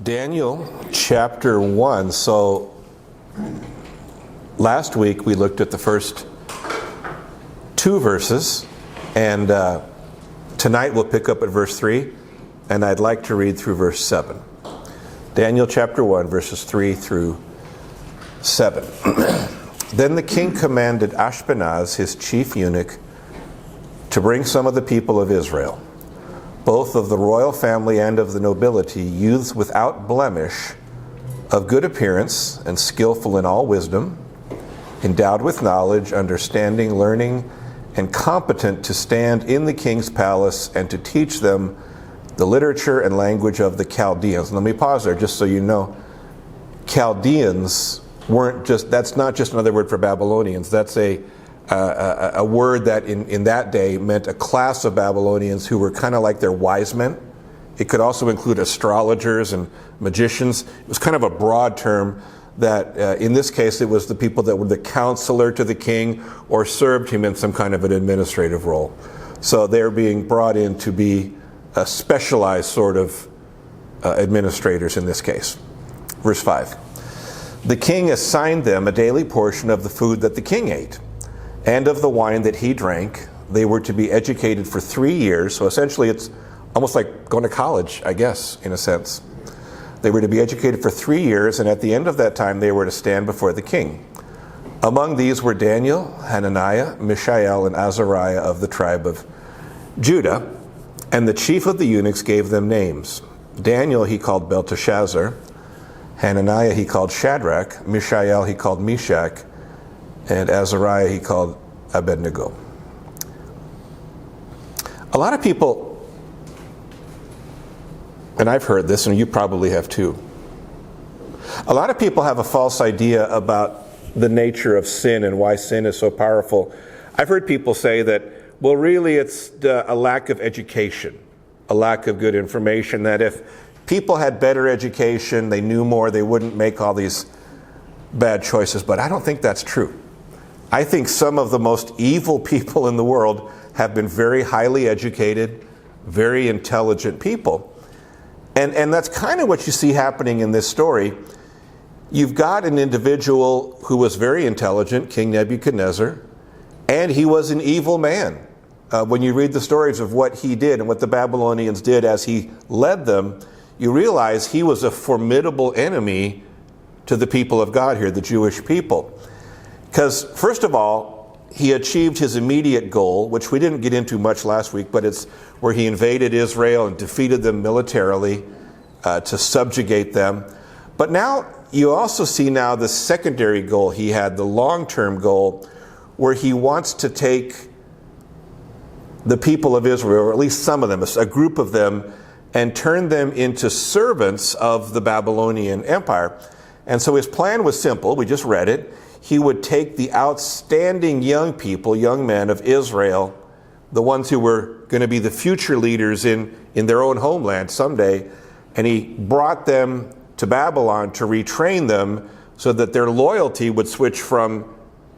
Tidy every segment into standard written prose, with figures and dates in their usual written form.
Daniel chapter 1. So last week we looked at the first two verses, and tonight we'll pick up at verse 3, and I'd like to read through verse 7. Daniel chapter 1, verses 3 through 7. Then the king commanded Ashpenaz, his chief eunuch, to bring some of the people of Israel, both of the royal family and of the nobility, youths without blemish, of good appearance and skillful in all wisdom, endowed with knowledge, understanding, learning, and competent to stand in the king's palace and to teach them the literature and language of the Chaldeans. Let me pause there just so you know. Chaldeans that's not just another word for Babylonians. That's a word that in that day meant a class of Babylonians who were kind of like their wise men. It could also include astrologers and magicians. It was kind of a broad term that in this case it was the people that were the counselor to the king or served him in some kind of an administrative role. So they're being brought in to be a specialized sort of administrators in this case. Verse 5. The king assigned them a daily portion of the food that the king ate, and of the wine that he drank. They were to be educated for 3 years. So essentially it's almost like going to college, I guess, in a sense. They were to be educated for 3 years, and at the end of that time they were to stand before the king. Among these were Daniel, Hananiah, Mishael, and Azariah of the tribe of Judah. And the chief of the eunuchs gave them names. Daniel he called Belteshazzar, Hananiah he called Shadrach, Mishael he called Meshach, and Azariah he called Abednego. A lot of people, and I've heard this, and you probably have too, a lot of people have a false idea about the nature of sin and why sin is so powerful. I've heard people say that, well, really it's a lack of education, a lack of good information, that if people had better education, they knew more, they wouldn't make all these bad choices. But I don't think that's true. I think some of the most evil people in the world have been very highly educated, very intelligent people. And that's kind of what you see happening in this story. You've got an individual who was very intelligent, King Nebuchadnezzar, and he was an evil man. When you read the stories of what he did and what the Babylonians did as he led them, you realize he was a formidable enemy to the people of God here, the Jewish people. Because, first of all, he achieved his immediate goal, which we didn't get into much last week, but it's where he invaded Israel and defeated them militarily to subjugate them. But now you also see now the secondary goal he had, the long-term goal, where he wants to take the people of Israel, or at least some of them, a group of them, and turn them into servants of the Babylonian Empire. And so his plan was simple. We just read it. He would take the outstanding young people, young men of Israel, the ones who were going to be the future leaders in their own homeland someday, and he brought them to Babylon to retrain them so that their loyalty would switch from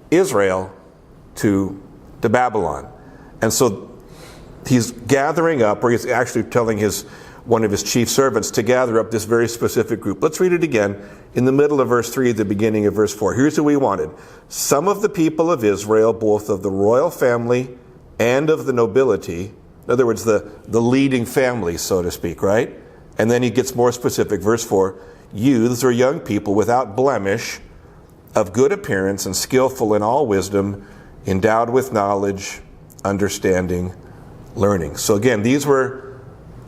Israel to Babylon. And so he's gathering up, or he's actually telling one of his chief servants to gather up this very specific group. Let's read it again in the middle of verse 3 at the beginning of verse 4. Here's who we wanted. Some of the people of Israel, both of the royal family and of the nobility, in other words, the leading family, so to speak, right? And then he gets more specific, verse 4, youths or young people without blemish, of good appearance and skillful in all wisdom, endowed with knowledge, understanding, learning. So again, these were,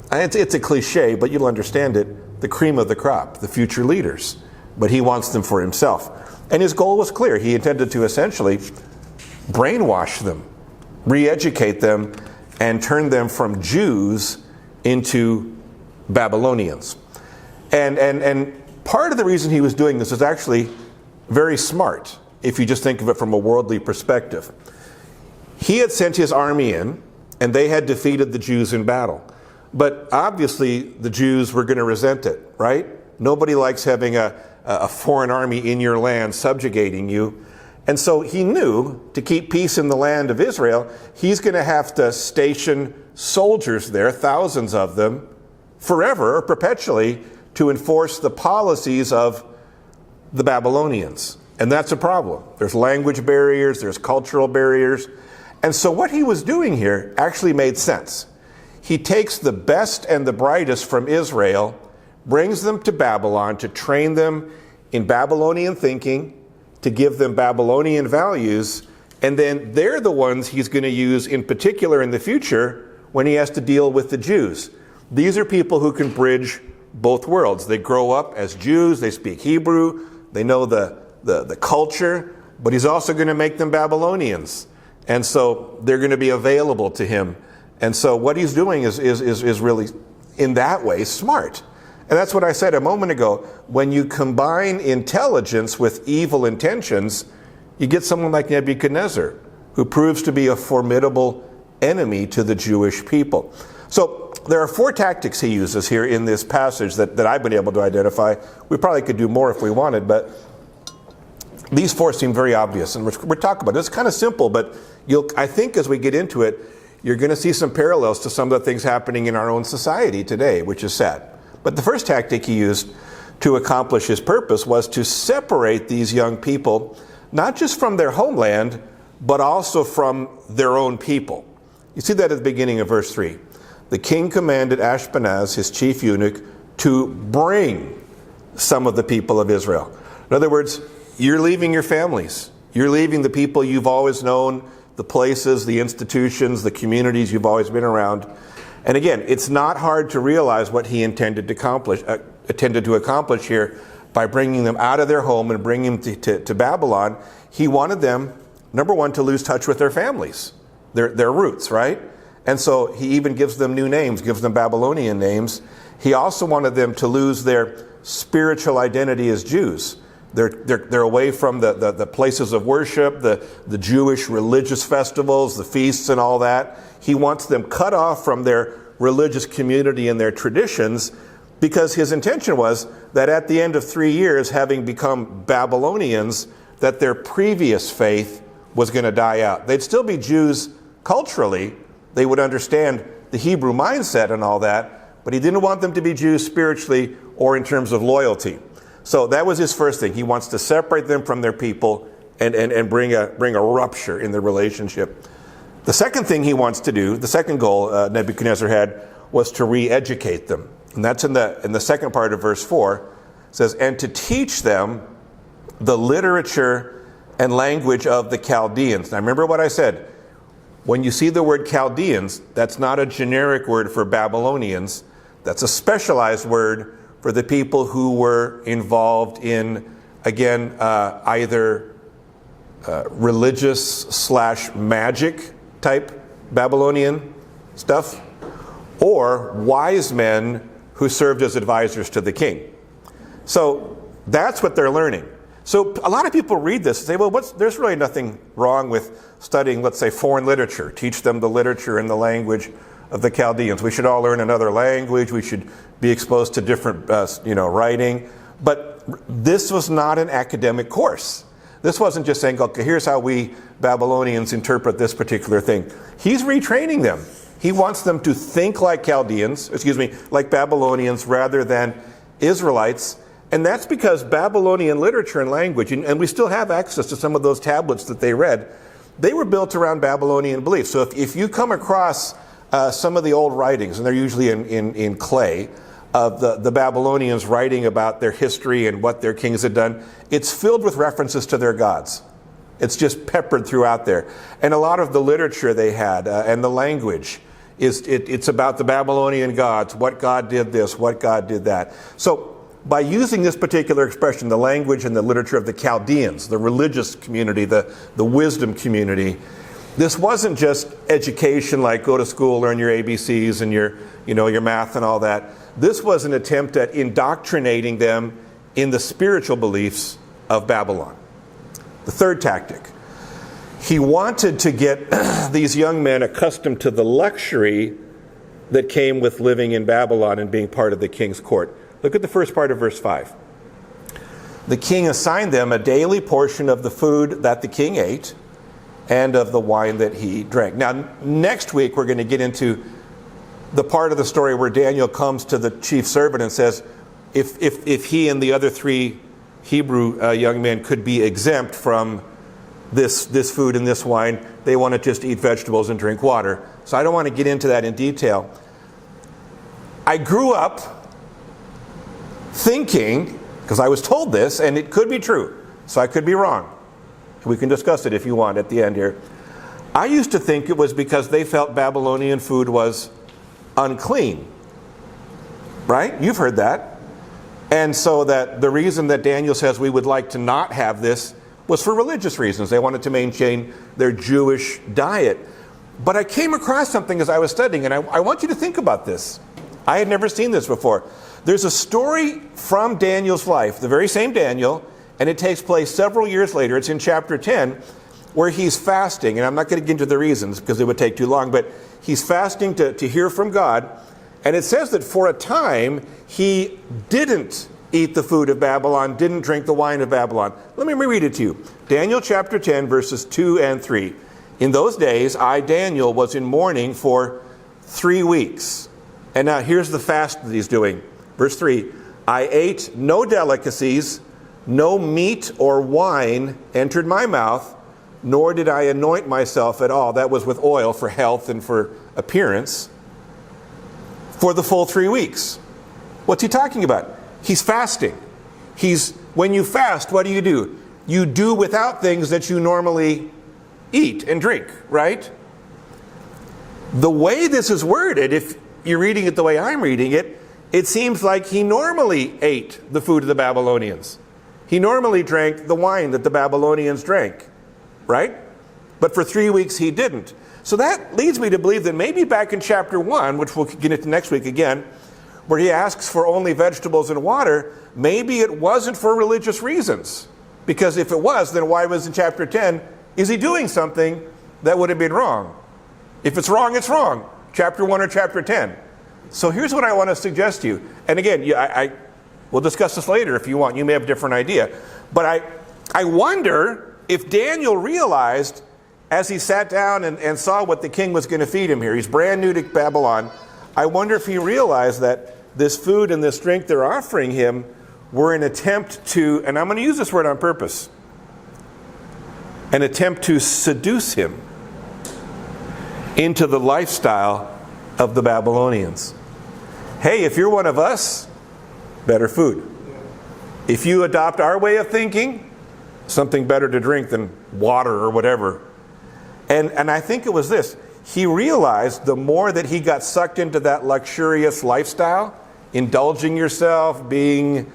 it's a cliche, but you'll understand it, the cream of the crop, the future leaders. But he wants them for himself. And his goal was clear. He intended to essentially brainwash them, re-educate them, and turn them from Jews into Babylonians. And part of the reason he was doing this is actually very smart, if you just think of it from a worldly perspective. He had sent his army in, and they had defeated the Jews in battle. But obviously the Jews were going to resent it, right? Nobody likes having a foreign army in your land subjugating you. And so he knew to keep peace in the land of Israel, he's going to have to station soldiers there, thousands of them, forever or perpetually, to enforce the policies of the Babylonians. And that's a problem. There's language barriers, there's cultural barriers. And so what he was doing here actually made sense. He takes the best and the brightest from Israel, brings them to Babylon to train them in Babylonian thinking, to give them Babylonian values, and then they're the ones he's going to use in particular in the future when he has to deal with the Jews. These are people who can bridge both worlds. They grow up as Jews, they speak Hebrew, they know the culture, but he's also going to make them Babylonians. And so they're going to be available to him. And so what he's doing is really, in that way, smart. And that's what I said a moment ago. When you combine intelligence with evil intentions, you get someone like Nebuchadnezzar, who proves to be a formidable enemy to the Jewish people. So there are 4 tactics he uses here in this passage that I've been able to identify. We probably could do more if we wanted, but these 4 seem very obvious, and we're talking about it. It's kind of simple, but I think as we get into it, you're going to see some parallels to some of the things happening in our own society today, which is sad. But the first tactic he used to accomplish his purpose was to separate these young people, not just from their homeland, but also from their own people. You see that at the beginning of verse 3. The king commanded Ashpenaz, his chief eunuch, to bring some of the people of Israel. In other words, you're leaving your families. You're leaving the people you've always known, the places, the institutions, the communities you've always been around. And again, it's not hard to realize what he intended to accomplish here by bringing them out of their home and bringing them to Babylon. He wanted them, number one, to lose touch with their families, their roots, right? And so he even gives them new names, gives them Babylonian names. He also wanted them to lose their spiritual identity as Jews. They're away from the places of worship, the Jewish religious festivals, the feasts and all that. He wants them cut off from their religious community and their traditions, because his intention was that at the end of 3 years, having become Babylonians, that their previous faith was going to die out. They'd still be Jews culturally. They would understand the Hebrew mindset and all that, but he didn't want them to be Jews spiritually or in terms of loyalty. So that was his first thing. He wants to separate them from their people and bring a rupture in their relationship. The second thing he wants to do, the second goal Nebuchadnezzar had, was to re-educate them. And that's in the second part of verse 4. It says, and to teach them the literature and language of the Chaldeans. Now remember what I said. When you see the word Chaldeans, that's not a generic word for Babylonians. That's a specialized word for the people who were involved in, again, either religious/magic type Babylonian stuff, or wise men who served as advisors to the king. So that's what they're learning. So a lot of people read this and say, well, there's really nothing wrong with studying, let's say, foreign literature. Teach them the literature and the language of the Chaldeans. We should all learn another language. We should be exposed to different, writing. But this was not an academic course. This wasn't just saying, okay, here's how we Babylonians interpret this particular thing. He's retraining them. He wants them to think like like Babylonians rather than Israelites. And that's because Babylonian literature and language, and we still have access to some of those tablets that they read, they were built around Babylonian beliefs. So if you come across some of the old writings, and they're usually in clay, of the Babylonians writing about their history and what their kings had done, it's filled with references to their gods. It's just peppered throughout there. And a lot of the literature they had and the language, it's about the Babylonian gods, what God did this, what God did that. So by using this particular expression, the language and the literature of the Chaldeans, the religious community, the wisdom community, this wasn't just education like go to school, learn your ABCs and your math and all that. This was an attempt at indoctrinating them in the spiritual beliefs of Babylon. The third tactic. He wanted to get these young men accustomed to the luxury that came with living in Babylon and being part of the king's court. Look at the first part of verse 5. The king assigned them a daily portion of the food that the king ate and of the wine that he drank. Now, next week we're going to get into the part of the story where Daniel comes to the chief servant and says, if he and the other three Hebrew young men could be exempt from this food and this wine. They want to just eat vegetables and drink water. So I don't want to get into that in detail. I grew up thinking, because I was told this, and it could be true, so I could be wrong. We can discuss it if you want at the end here. I used to think it was because they felt Babylonian food was unclean. Right? You've heard that. And so that the reason that Daniel says we would like to not have this was for religious reasons. They wanted to maintain their Jewish diet. But I came across something as I was studying, and I want you to think about this. I had never seen this before. There's a story from Daniel's life, the very same Daniel, and it takes place several years later. It's in chapter 10, where he's fasting. And I'm not going to get into the reasons because it would take too long, but he's fasting to hear from God. And it says that for a time, he didn't eat the food of Babylon, didn't drink the wine of Babylon. Let me reread it to you. Daniel chapter 10, verses 2 and 3. In those days, I, Daniel, was in mourning for 3 weeks. And now here's the fast that he's doing. Verse 3, I ate no delicacies, no meat or wine entered my mouth, nor did I anoint myself at all. That was with oil for health and for appearance. For the full 3 weeks. What's he talking about? He's fasting. When you fast, what do? You do without things that you normally eat and drink, right? The way this is worded, if you're reading it the way I'm reading it, it seems like he normally ate the food of the Babylonians. He normally drank the wine that the Babylonians drank, right? But for 3 weeks he didn't. So that leads me to believe that maybe back in chapter 1, which we'll get into next week again, where he asks for only vegetables and water, maybe it wasn't for religious reasons. Because if it was, then why was in chapter 10, is he doing something that would have been wrong? If it's wrong, it's wrong. Chapter 1 or chapter 10. So here's what I want to suggest to you. And again, we'll discuss this later if you want. You may have a different idea. But I wonder if Daniel realized as he sat down and saw what the king was going to feed him here. He's brand new to Babylon. I wonder if he realized that this food and this drink they're offering him were an attempt to, and I'm going to use this word on purpose, an attempt to seduce him into the lifestyle of the Babylonians. Hey, if you're one of us, better food. If you adopt our way of thinking, something better to drink than water or whatever. And I think it was this. He realized the more that he got sucked into that luxurious lifestyle, indulging yourself, being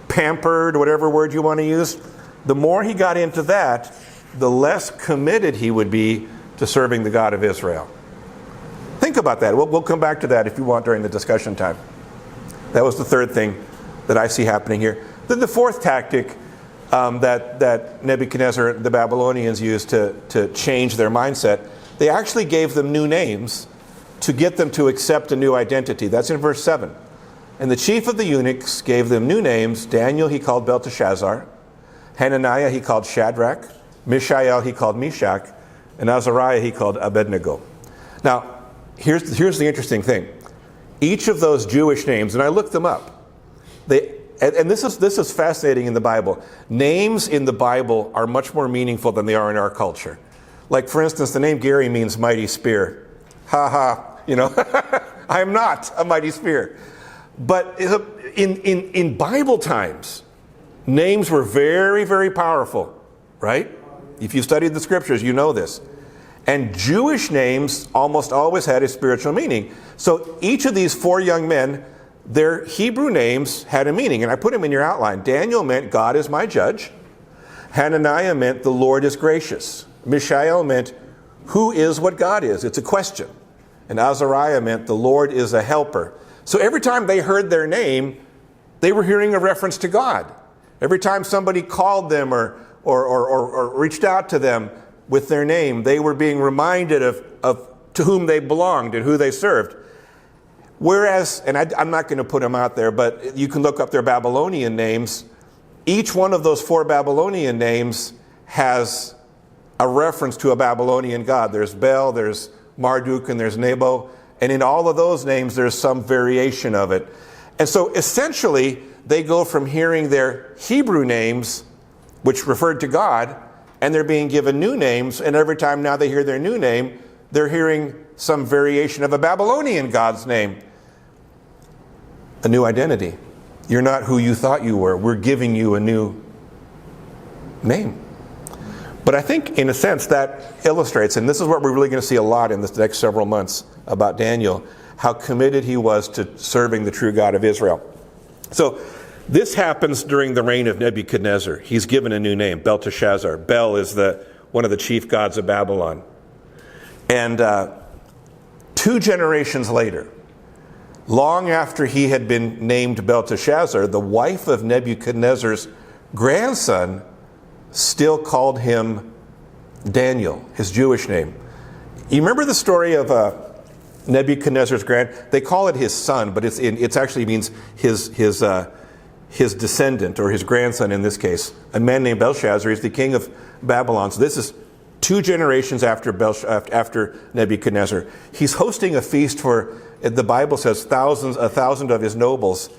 pampered, whatever word you want to use, the more he got into that, the less committed he would be to serving the God of Israel. Think about that. We'll come back to that if you want during the discussion time. That was the third thing that I see happening here. Then the fourth tactic that Nebuchadnezzar, the Babylonians, used to change their mindset, they actually gave them new names to get them to accept a new identity. That's in verse 7. And the chief of the eunuchs gave them new names. Daniel he called Belteshazzar. Hananiah he called Shadrach. Mishael he called Meshach. And Azariah he called Abednego. Now, here's the interesting thing. Each of those Jewish names, and I looked them up, and this is fascinating in the Bible. Names in the Bible are much more meaningful than they are in our culture. Like, for instance, the name Gary means mighty spear. Ha ha, I am not a mighty spear. But in Bible times, names were very, very powerful, right? If you studied the scriptures, you know this. And Jewish names almost always had a spiritual meaning. So each of these four young men, their Hebrew names had a meaning. And I put them in your outline. Daniel meant God is my judge. Hananiah meant the Lord is gracious. Mishael meant who is what God is. It's a question. And Azariah meant the Lord is a helper. So every time they heard their name, they were hearing a reference to God. Every time somebody called them or reached out to them with their name, they were being reminded of to whom they belonged and who they served. Whereas, and I'm not going to put them out there, but you can look up their Babylonian names. Each one of those four Babylonian names has a reference to a Babylonian god. There's Bel, there's Marduk, and there's Nebo. And in all of those names, there's some variation of it. And so essentially, they go from hearing their Hebrew names, which referred to God, and they're being given new names, and every time now they hear their new name, they're hearing some variation of a Babylonian God's name. A new identity. You're not who you thought you were. We're giving you a new name. But I think, in a sense, that illustrates, and this is what we're really going to see a lot in the next several months about Daniel, how committed he was to serving the true God of Israel. So, this happens during the reign of Nebuchadnezzar. He's given a new name, Belteshazzar. Bel is one of the chief gods of Babylon. And 2 generations later, long after he had been named Belteshazzar, the wife of Nebuchadnezzar's grandson still called him Daniel, his Jewish name. You remember the story of Nebuchadnezzar's they call it his son, but it actually means his descendant, or his grandson in this case. A man named Belshazzar. He's the king of Babylon. So this is 2 generations after Nebuchadnezzar. He's hosting a feast for, the Bible says, 1,000 of his nobles.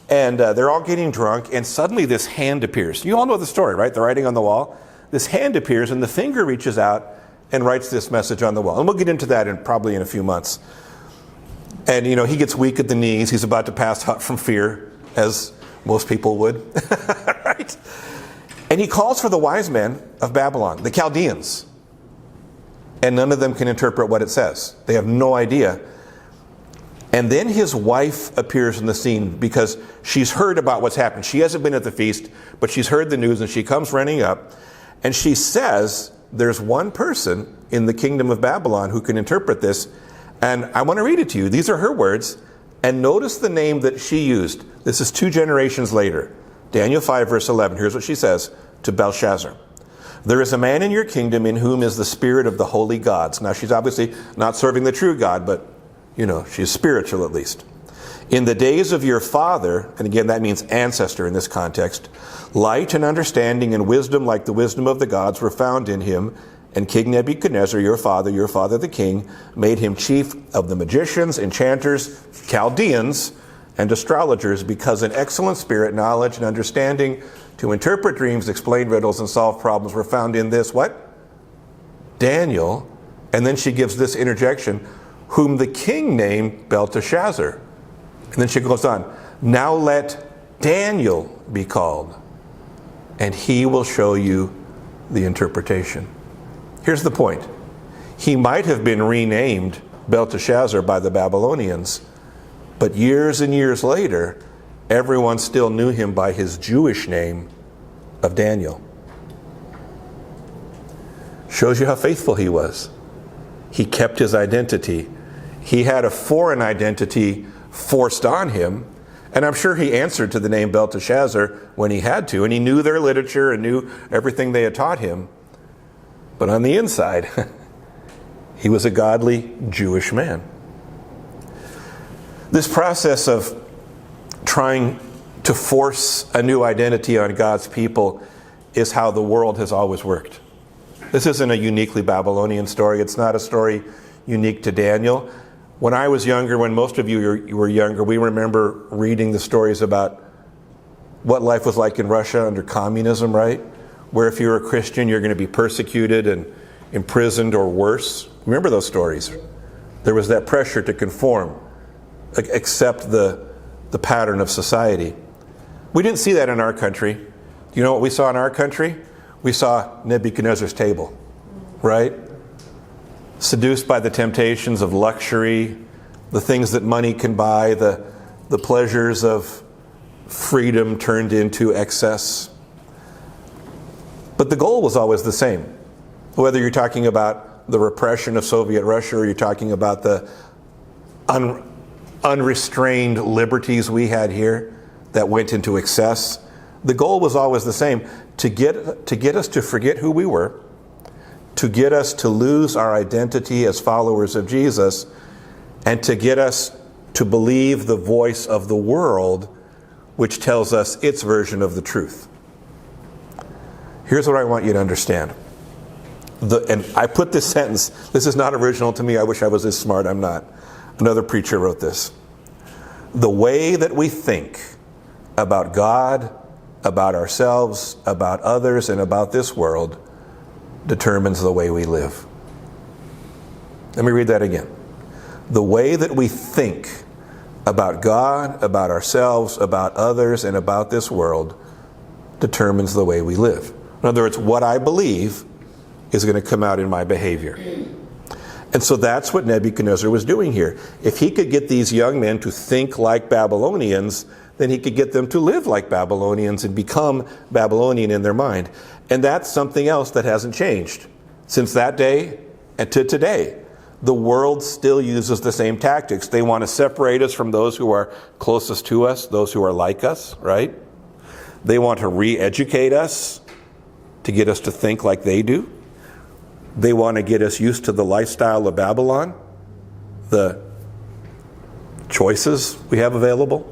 And they're all getting drunk, and suddenly this hand appears. You all know the story, right? The writing on the wall. This hand appears, and the finger reaches out and writes this message on the wall. And we'll get into that probably in a few months. And, he gets weak at the knees. He's about to pass out from fear, as most people would, right? And he calls for the wise men of Babylon, the Chaldeans. And none of them can interpret what it says. They have no idea. And then his wife appears in the scene because she's heard about what's happened. She hasn't been at the feast, but she's heard the news, and she comes running up. And she says, there's one person in the kingdom of Babylon who can interpret this. And I want to read it to you. These are her words. And notice the name that she used. This is 2 generations later. Daniel 5, verse 11. Here's what she says to Belshazzar. There is a man in your kingdom in whom is the spirit of the holy gods. Now, she's obviously not serving the true God, but, she's spiritual at least. In the days of your father, and again, that means ancestor in this context, light and understanding and wisdom like the wisdom of the gods were found in him, and King Nebuchadnezzar, your father the king, made him chief of the magicians, enchanters, Chaldeans, and astrologers, because an excellent spirit, knowledge, and understanding to interpret dreams, explain riddles, and solve problems were found in this, what? Daniel. And then she gives this interjection, whom the king named Belteshazzar. And then she goes on, now let Daniel be called, and he will show you the interpretation. Here's the point. He might have been renamed Belteshazzar by the Babylonians, but years and years later, everyone still knew him by his Jewish name of Daniel. Shows you how faithful he was. He kept his identity. He had a foreign identity forced on him, and I'm sure he answered to the name Belteshazzar when he had to, and he knew their literature and knew everything they had taught him. But on the inside, he was a godly Jewish man. This process of trying to force a new identity on God's people is how the world has always worked. This isn't a uniquely Babylonian story. It's not a story unique to Daniel. When I was younger, when most of you were younger, we remember reading the stories about what life was like in Russia under communism, right? Where if you're a Christian, you're going to be persecuted and imprisoned or worse. Remember those stories? There was that pressure to conform, accept the pattern of society. We didn't see that in our country. Do you know what we saw in our country? We saw Nebuchadnezzar's table, right? Seduced by the temptations of luxury, the things that money can buy, the pleasures of freedom turned into excess. But the goal was always the same. Whether you're talking about the repression of Soviet Russia or you're talking about the unrestrained liberties we had here that went into excess, the goal was always the same, to get us to forget who we were, to get us to lose our identity as followers of Jesus, and to get us to believe the voice of the world, which tells us its version of the truth. Here's what I want you to understand. And I put this sentence, this is not original to me, I wish I was this smart, I'm not. Another preacher wrote this. The way that we think about God, about ourselves, about others, and about this world determines the way we live. Let me read that again. The way that we think about God, about ourselves, about others, and about this world determines the way we live. In other words, what I believe is going to come out in my behavior. And so that's what Nebuchadnezzar was doing here. If he could get these young men to think like Babylonians, then he could get them to live like Babylonians and become Babylonian in their mind. And that's something else that hasn't changed since that day and to today. The world still uses the same tactics. They want to separate us from those who are closest to us, those who are like us, right? They want to re-educate us to get us to think like they do. They want to get us used to the lifestyle of Babylon, the choices we have available.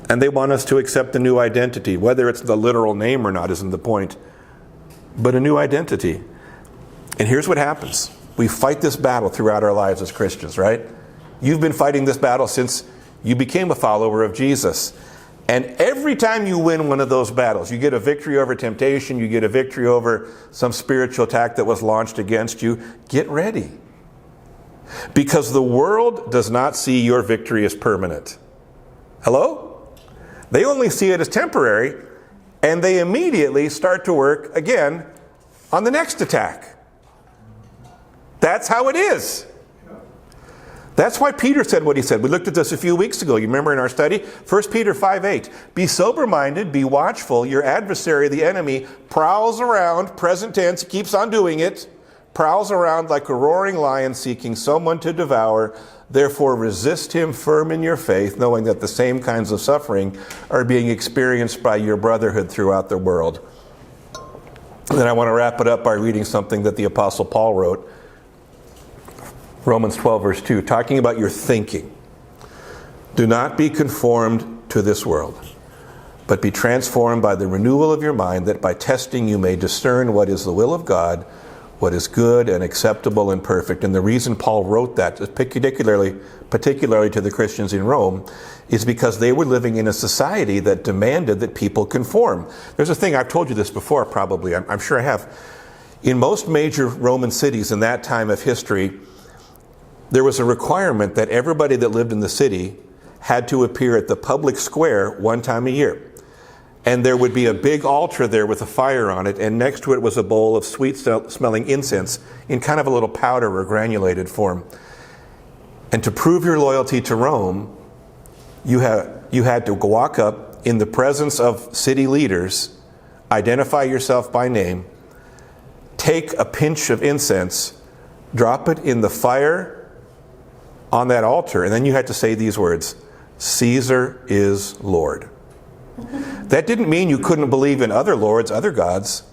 And they want us to accept a new identity. Whether it's the literal name or not isn't the point, but a new identity. And here's what happens. We fight this battle throughout our lives as Christians, right? You've been fighting this battle since you became a follower of Jesus. And every time you win one of those battles, you get a victory over temptation, you get a victory over some spiritual attack that was launched against you, get ready. Because the world does not see your victory as permanent. Hello? They only see it as temporary, and they immediately start to work again on the next attack. That's how it is. That's why Peter said what he said. We looked at this a few weeks ago. You remember in our study? 1 Peter 5:8. Be sober-minded, be watchful. Your adversary, the enemy, prowls around, present tense, keeps on doing it, prowls around like a roaring lion seeking someone to devour. Therefore resist him firm in your faith, knowing that the same kinds of suffering are being experienced by your brotherhood throughout the world. And then I want to wrap it up by reading something that the Apostle Paul wrote. Romans 12, verse 2, talking about your thinking. Do not be conformed to this world, but be transformed by the renewal of your mind, that by testing you may discern what is the will of God, what is good and acceptable and perfect. And the reason Paul wrote that, particularly to the Christians in Rome, is because they were living in a society that demanded that people conform. There's a thing, I've told you this before probably, I'm sure I have. In most major Roman cities in that time of history, there was a requirement that everybody that lived in the city had to appear at the public square one time a year. And there would be a big altar there with a fire on it, and next to it was a bowl of sweet-smelling incense in kind of a little powder or granulated form. And to prove your loyalty to Rome, you had to walk up in the presence of city leaders, identify yourself by name, take a pinch of incense, drop it in the fire on that altar, and then you had to say these words, Caesar is Lord. That didn't mean you couldn't believe in other lords, other gods,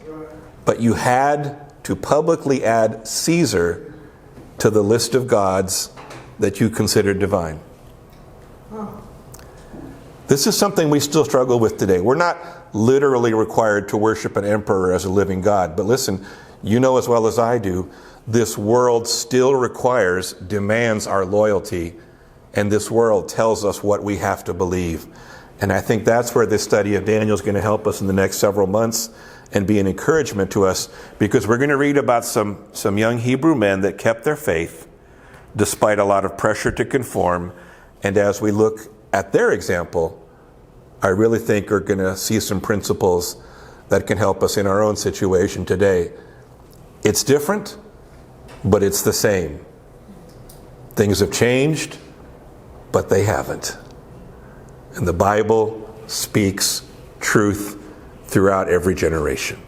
but you had to publicly add Caesar to the list of gods that you considered divine. This is something we still struggle with today. We're not literally required to worship an emperor as a living god, but listen, you know as well as I do, this world still demands our loyalty, and this world tells us what we have to believe. And I think that's where this study of Daniel is going to help us in the next several months and be an encouragement to us, because we're going to read about some young Hebrew men that kept their faith despite a lot of pressure to conform. And as we look at their example, I really think we're going to see some principles that can help us in our own situation today. It's different, but it's the same. Things have changed, but they haven't. And the Bible speaks truth throughout every generation.